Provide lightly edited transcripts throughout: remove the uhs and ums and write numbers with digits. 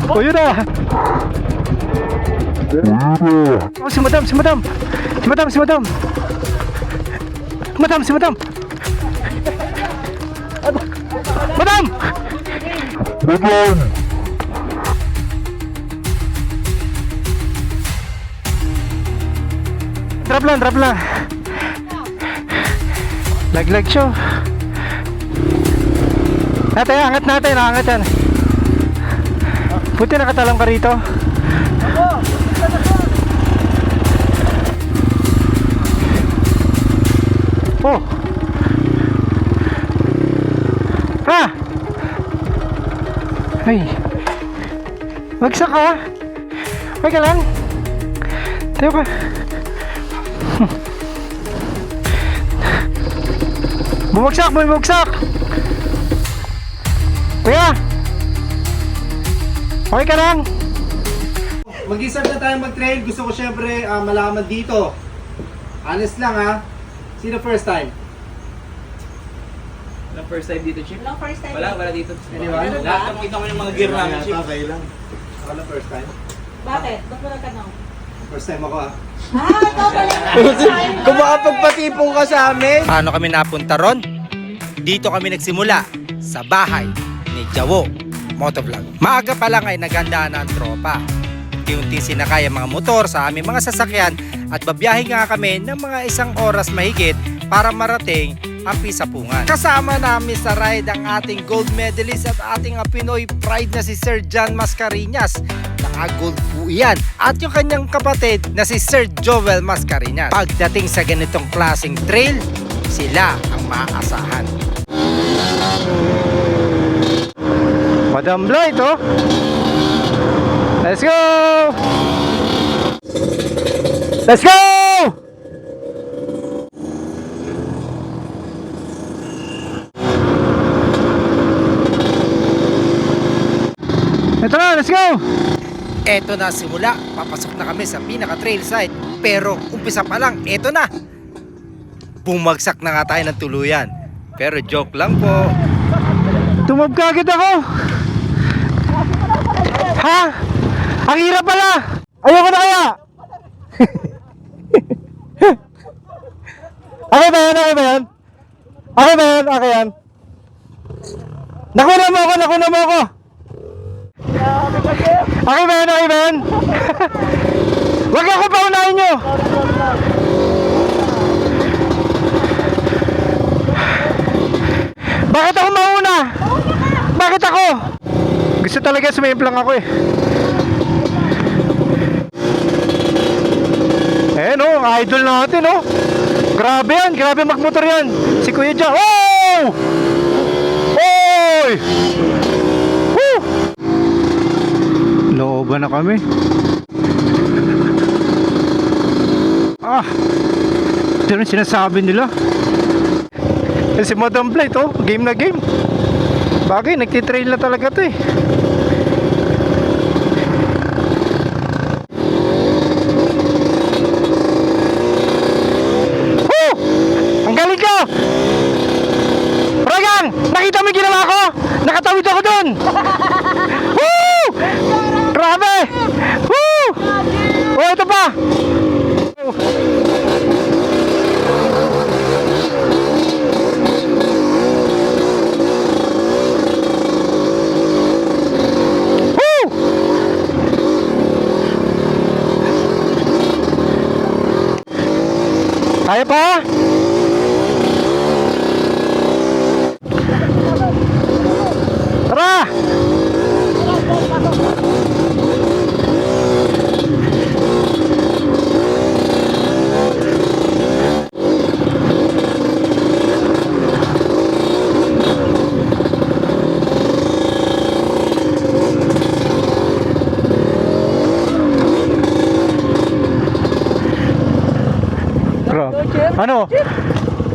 O yun na. Oh, si madam. Madam. Drop lang. Laglag siya. Angat natin. Buti nakatalam ka rito. Oh. Ay. Magsak ka. Okay ka lang. Tayo ka. Bumagsak. Kuya. Okay ka lang. Mag-isap na tayo mag-trail. Gusto ko syempre malaman dito. Honest lang ha. Sino first time? Walang first time dito, Chip? Walang first time. Wala dito. Anyone? Lahat nakita ko yung mga gear namin, Chip. Okay lang. Wala first time. Bakit? Ba't mo nagtanong? First time ako ha. Kung makapagpatipong ka sa amin. Paano kami napunta ron? Dito kami nagsimula sa bahay ni Jawo Motovlog. Maaga pa lang ay naghandaan na ang tropa. Unti-unti sinakay ang mga motor sa aming mga sasakyan at babiyahe nga kami ng mga 1 oras mahigit para marating ang Pisapungan. Kasama namin sa ride ang ating gold medalist at ating Pinoy pride na si Sir John Mascareñas. Naka-gold po yan. At yung kanyang kapatid na si Sir Joel Mascareñas. Pagdating sa ganitong klaseng trail, sila ang maaasahan. Madam Blight, oh. Let's go! Ito na, let's go! Eto na simula, papasok na kami sa pinaka-trail site. Pero umpisa pa lang, eto na. Bumagsak na nga tayo ng tuluyan. Pero joke lang po. Tumab ka agad ako! Ha? Ang hirap pala! Ayoko na kaya! Okay ba yan? Okay yan? Nakuna mo ako! Okay ba yan? Huwag ako paunahin nyo! Bakit ako mauna? Bakit ako? Gusto talaga sumimplang ako eh. Ang idol natin Grabe magmotor yan. Si Kuya Jack. Oh! Oy! Woo! Looban na kami. Ito rin sinasabi nila. Si Madam Blight game na game. Bagay, nagtitrail na talaga to eh. Ang galing ko! Ragang! Nakita mo yung ginawa ko? Nakatawid ako dun! Woo! Grabe! Woo! Ito pa! Kaya pa? Tara! Ano?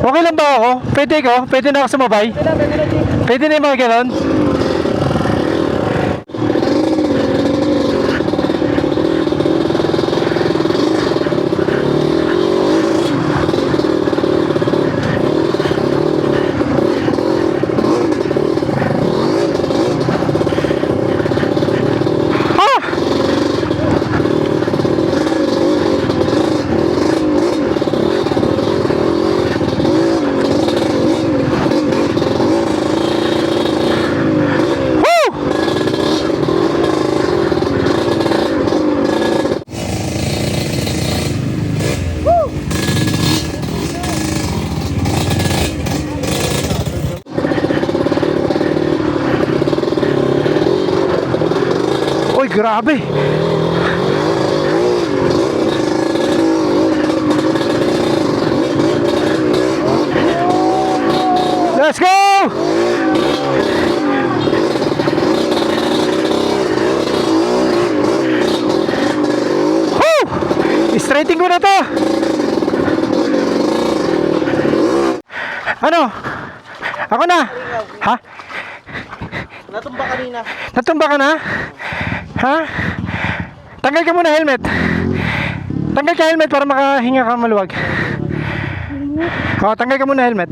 Okay lang ba ako? Pwede ko? Pwede na ako sumabay? Pwede na yung mga ganon? Uy, grabe. Let's go! Woo! Straighten ko na to. Ano? Ako na. Ha? Natumba kanina. Natumba ka na? Ha? Tanggal ka muna helmet. Tanggal ka helmet para makahinga ka maluwag. O, tanggal ka muna helmet.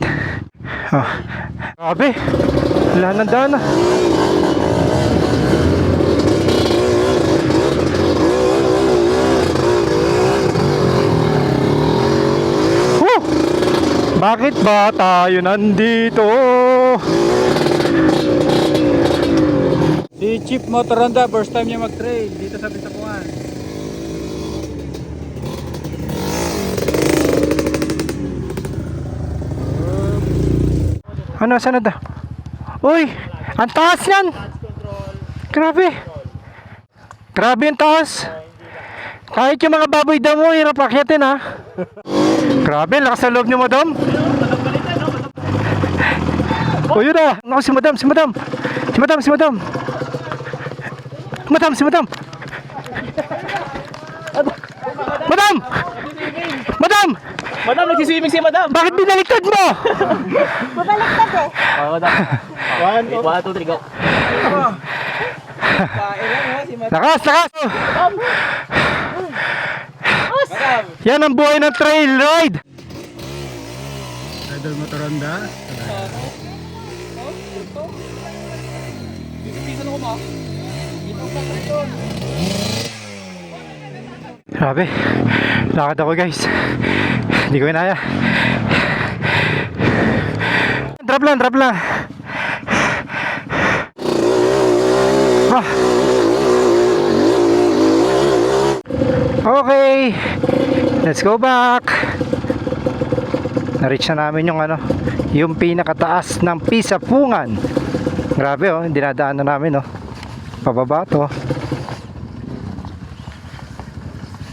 Oh. Grabe. Wala nang daan ah. Woo! Bakit ba tayo nandito? Si Chief Motoronda, first time niya mag-trail dito sa Bitapuan. Ano, saan na? Uy, ang taas yan. Grabe. Grabe ang taas. Kahit yung mga baboy daw mo, hirap akyatin ha. Grabe, lakas sa loob ni Madam. O yun na. Naku, si Madam, si Madam. Si Madam, si Madam. Madam, si Madam. Madam! Madam! Madam, nagsiswimming si Madam. Bakit binaliktad mo? One, two, three, go. Lakas, lakas! Yan ang buhay ng trail ride! Idol Motoronda. Grabe, lakad ako guys. Hindi ko inaya. Drop lang, drop lang. Ah. Okay, let's go back. Na-reach na namin yung ano, yung pinakataas ng Pisapungan. Grabe oh, dinadaan na namin oh. Pababa to.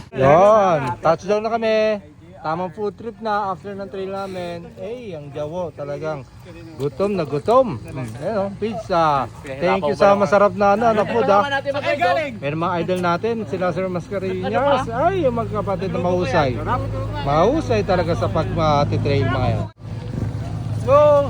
Yon, touchdown na kami. Tamang food trip na after ng trail namin. Eh, ang Jawo talagang gutom na gutom. Ayun, pizza. Thank you sa masarap na ano food ha. Meron mga idol natin, sila Sir Mascarillas. Ay, yung magkapatid na mahusay. Mahusay talaga sa pag-trail mga yan. Let's go!